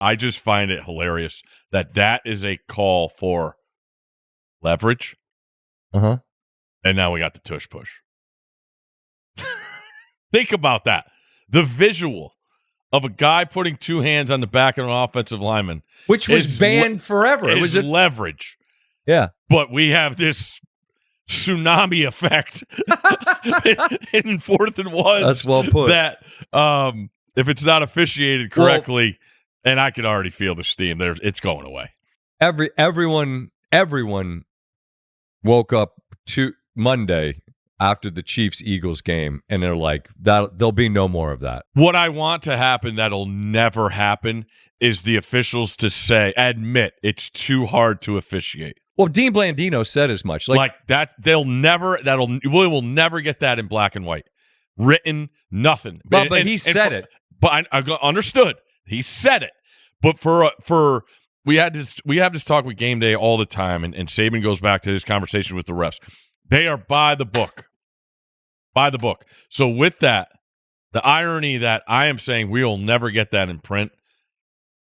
I just find it hilarious that is a call for leverage. Uh-huh. And now we got the tush push. Think about that. The visual of a guy putting two hands on the back of an offensive lineman. Which was banned forever. It was leverage. Yeah. But we have this tsunami effect in 4th and 1. That's well put. That if it's not officiated correctly, and I can already feel the steam, it's going away. Everyone woke up to Monday after the Chiefs-Eagles game, and they're like, there'll be no more of that. What I want to happen that'll never happen is the officials to admit it's too hard to officiate. Well, Dean Blandino said as much. Like that, we will never get that in black and white. Written, nothing. But he said it. But I understood. He said it. But for we have this talk with Game Day all the time, and Saban goes back to his conversation with the refs. They are by the book. By the book. So with that, the irony that I am saying we will never get that in print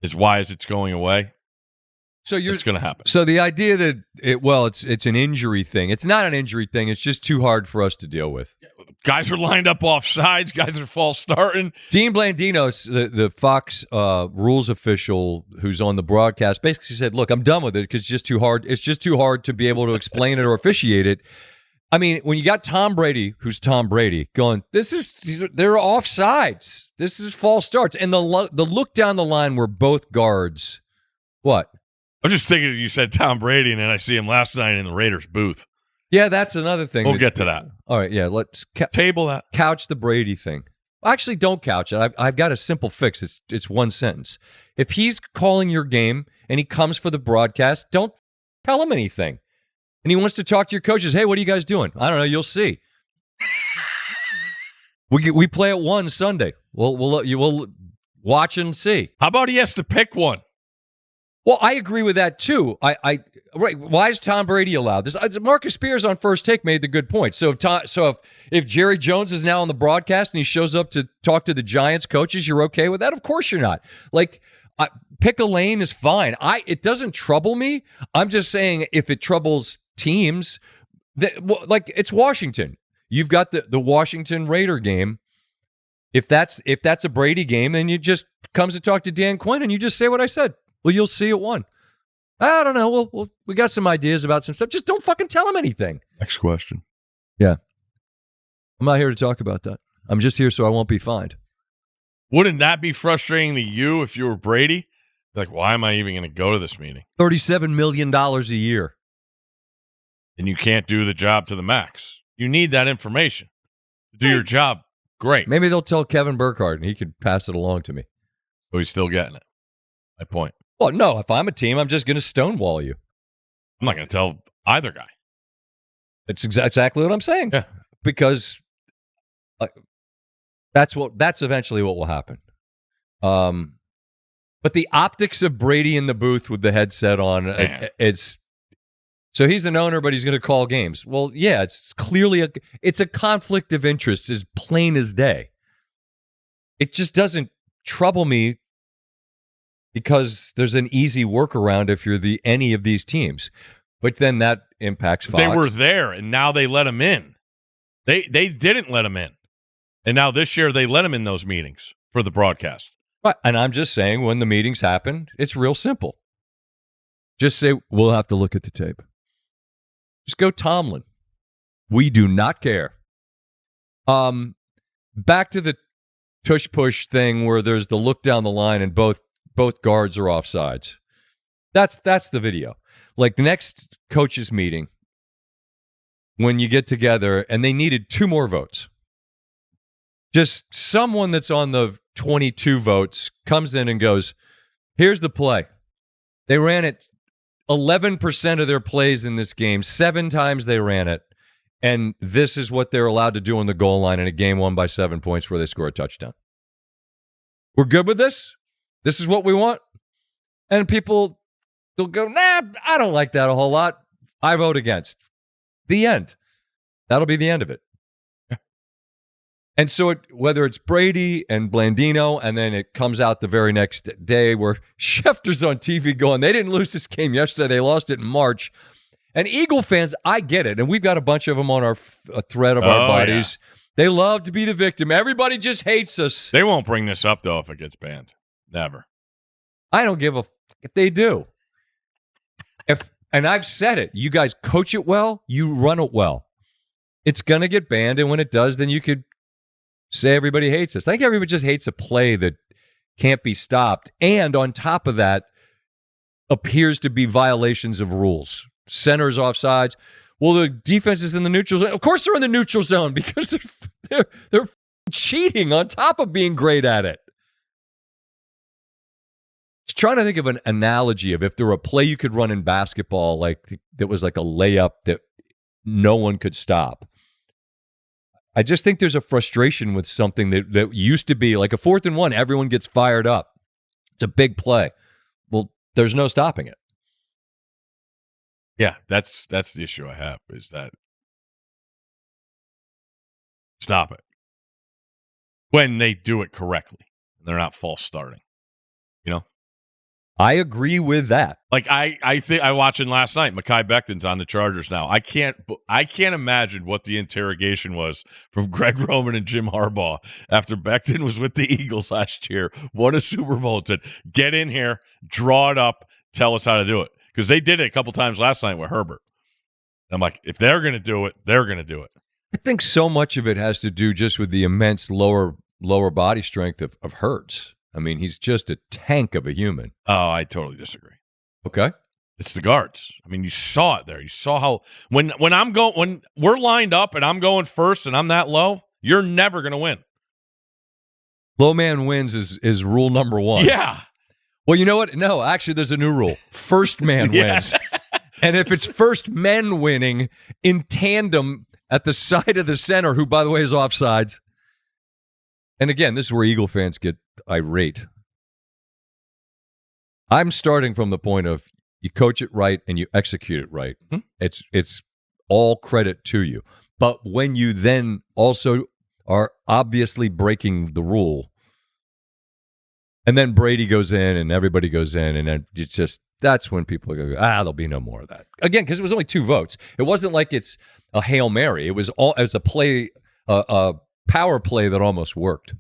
is why it's going away. So it's going to happen. So the idea that it's an injury thing. It's not an injury thing. It's just too hard for us to deal with. Guys are lined up off sides. Guys are false starting. Dean Blandino, the Fox rules official who's on the broadcast, basically said, "Look, I'm done with it because it's just too hard. It's just too hard to be able to explain it or officiate it." I mean, when you got Tom Brady, who's Tom Brady, going, they're offsides. This is false starts, and the look down the line were both guards. What? I'm just thinking you said Tom Brady, and then I see him last night in the Raiders booth. Yeah, that's another thing. We'll get to that. All right, yeah, let's table that. Couch the Brady thing. Actually, don't couch it. I've got a simple fix. It's one sentence. If he's calling your game and he comes for the broadcast, don't tell him anything. And he wants to talk to your coaches. Hey, what are you guys doing? I don't know. You'll see. we play at 1 Sunday. We'll watch and see. How about he has to pick one? Well, I agree with that too. Right? Why is Tom Brady allowed this? Marcus Spears on First Take made the good point. So if Jerry Jones is now on the broadcast and he shows up to talk to the Giants coaches, you're okay with that? Of course you're not. Like, pick a lane is fine. It doesn't trouble me. I'm just saying if it troubles teams, like it's Washington. You've got the Washington Raider game. If that's a Brady game, then you just comes to talk to Dan Quinn and you just say what I said. Well, you'll see at 1. I don't know. We got some ideas about some stuff. Just don't fucking tell him anything. Next question. Yeah. I'm not here to talk about that. I'm just here so I won't be fined. Wouldn't that be frustrating to you if you were Brady? Like, why am I even going to go to this meeting? $37 million a year. And you can't do the job to the max. You need that information to do your job. Great. Maybe they'll tell Kevin Burkhardt and he could pass it along to me. So he's still getting it. My point. Well, no, if I'm a team, I'm just going to stonewall you. I'm not going to tell either guy. It's exactly what I'm saying. Yeah. Because that's eventually what will happen. But the optics of Brady in the booth with the headset on, it's so he's an owner, but he's going to call games. Well, yeah, it's clearly it's a conflict of interest as plain as day. It just doesn't trouble me because there's an easy workaround if you're any of these teams. But then that impacts Fox. They were there, and now they let him in. They didn't let him in. And now this year they let him in those meetings for the broadcast. Right. And I'm just saying when the meetings happen, it's real simple. Just say, we'll have to look at the tape. Just go Tomlin. We do not care. Back to the tush push thing where there's the look down the line and both guards are offsides. That's the video. Like the next coaches meeting, when you get together, and they needed 2 more votes. Just someone that's on the 22 votes comes in and goes, here's the play. They ran it 11% of their plays in this game. 7 times they ran it. And this is what they're allowed to do on the goal line in a game won by 7 points where they score a touchdown. We're good with this? This is what we want? And people, they'll go, nah, I don't like that a whole lot. I vote against. The end. That'll be the end of it. And so whether it's Brady and Blandino, and then it comes out the very next day where Schefter's on TV going, they didn't lose this game yesterday. They lost it in March. And Eagle fans, I get it. And we've got a bunch of them on our thread of our buddies. Yeah. They love to be the victim. Everybody just hates us. They won't bring this up, though, if it gets banned. Never. I don't give a if they do. And I've said it. You guys coach it well. You run it well. It's going to get banned. And when it does, then you could say everybody hates us. I think everybody just hates a play that can't be stopped. And on top of that, appears to be violations of rules. Centers offsides. Well, the defense is in the neutral zone. Of course they're in the neutral zone because they're cheating on top of being great at it. Just trying to think of an analogy of if there were a play you could run in basketball like that was like a layup that no one could stop. I just think there's a frustration with something that used to be like a 4th and 1. Everyone gets fired up. It's a big play. Well, there's no stopping it. Yeah, that's the issue I have is that stop it when they do it correctly. They're not false starting. You know? I agree with that. Like I think I watching last night. Mekhi Becton's on the Chargers now. I can't imagine what the interrogation was from Greg Roman and Jim Harbaugh after Becton was with the Eagles last year, won a Super Bowl. Said, get in here, draw it up, tell us how to do it, because they did it a couple times last night with Herbert. I'm like, if they're going to do it, they're going to do it. I think so much of it has to do just with the immense lower body strength of Hurts. I mean, he's just a tank of a human. Oh, I totally disagree. Okay. It's the guards. I mean, you saw it there. You saw how when we're lined up and I'm going first and I'm that low, you're never going to win. Low man wins is rule number 1. Yeah. Well, you know what? No, actually, there's a new rule. First man wins. And if it's first men winning in tandem at the side of the center, who, by the way, is offsides. And again, this is where Eagle fans get irate. I'm starting from the point of you coach it right and you execute it right. Hmm. It's all credit to you. But when you then also are obviously breaking the rule, and then Brady goes in and everybody goes in, and then it's just that's when people go, there'll be no more of that. Again, because it was only 2 votes. It wasn't like it's a Hail Mary. It was a play, a power play that almost worked.